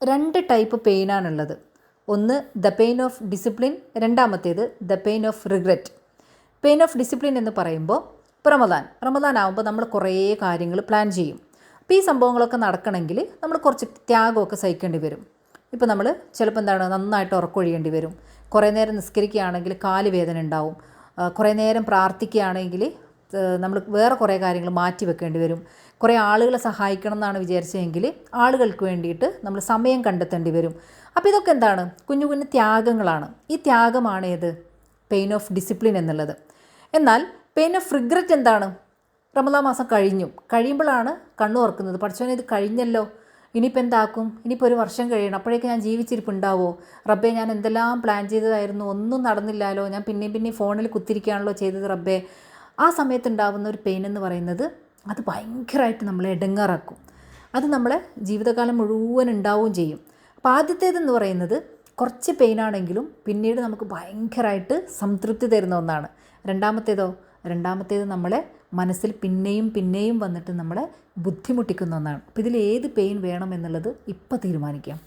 രണ്ട് ടൈപ്പ് പെയിനാണുള്ളത്. ഒന്ന് the pain of discipline, രണ്ടാമത്തേത് the pain of regret. Pain of discipline എന്ന് പറയുമ്പോൾ ഇപ്പോൾ റമദാൻ ആകുമ്പോൾ നമ്മൾ കുറേ കാര്യങ്ങൾ പ്ലാൻ ചെയ്യും. അപ്പോൾ ഈ സംഭവങ്ങളൊക്കെ നടക്കണമെങ്കിൽ നമ്മൾ കുറച്ച് ത്യാഗമൊക്കെ സഹിക്കേണ്ടി വരും. ഇപ്പോൾ നമ്മൾ ചിലപ്പോൾ നന്നായിട്ട് ഉറക്കൊഴിയേണ്ടി വരും. കുറേ നേരം നിസ്കരിക്കുകയാണെങ്കിൽ കാല് വേദന ഉണ്ടാവും. കുറേ നേരം പ്രാർത്ഥിക്കുകയാണെങ്കിൽ നമ്മൾ വേറെ കുറേ കാര്യങ്ങൾ മാറ്റി വെക്കേണ്ടി വരും. കുറേ ആളുകളെ സഹായിക്കണം എന്നാണ് വിചാരിച്ചതെങ്കിൽ ആളുകൾക്ക് വേണ്ടിയിട്ട് നമ്മൾ സമയം കണ്ടെത്തേണ്ടി വരും. അപ്പോൾ ഇതൊക്കെ കുഞ്ഞു കുഞ്ഞു ത്യാഗങ്ങളാണ്. ഈ ത്യാഗമാണ് ഏത് പെയിൻ ഓഫ് ഡിസിപ്ലിൻ എന്നുള്ളത്. എന്നാൽ പെയിൻ ഓഫ് റിഗ്രറ്റ് റമദാൻ മാസം കഴിയുമ്പോഴാണ് കണ്ണു തുറക്കുന്നത്. പഠിച്ചവനെ ഇത് കഴിഞ്ഞല്ലോ, ഇനിയിപ്പോൾ എന്താക്കും, ഇനിയിപ്പോൾ ഒരു വർഷം കഴിയണം, അപ്പോഴേക്കും ഞാൻ ജീവിച്ചിരിപ്പുണ്ടാവോ, റബ്ബേ ഞാൻ എന്തെല്ലാം പ്ലാൻ ചെയ്തതായിരുന്നു, ഒന്നും നടന്നില്ലല്ലോ, ഞാൻ പിന്നെയും ഫോണിൽ കുത്തിരിക്കുകയാണല്ലോ ചെയ്തത് റബ്ബേ. ആ സമയത്തുണ്ടാകുന്ന ഒരു പെയിൻ എന്ന് പറയുന്നത് അത് ഭയങ്കരമായിട്ട് നമ്മളെ ഇടങ്ങാറാക്കും. അത് നമ്മളെ ജീവിതകാലം മുഴുവൻ ഉണ്ടാവുകയും ചെയ്യും. അപ്പോൾ ആദ്യത്തേതെന്ന് പറയുന്നത് കുറച്ച് പെയിനാണെങ്കിലും പിന്നീട് നമുക്ക് ഭയങ്കരമായിട്ട് സംതൃപ്തി തരുന്ന ഒന്നാണ്. രണ്ടാമത്തേത് നമ്മളെ മനസ്സിൽ പിന്നെയും വന്നിട്ട് നമ്മളെ ബുദ്ധിമുട്ടിക്കുന്ന ഒന്നാണ്. അപ്പോൾ ഇതിൽ ഏത് പെയിൻ വേണം എന്നുള്ളത് ഇപ്പോൾ തീരുമാനിക്കാം.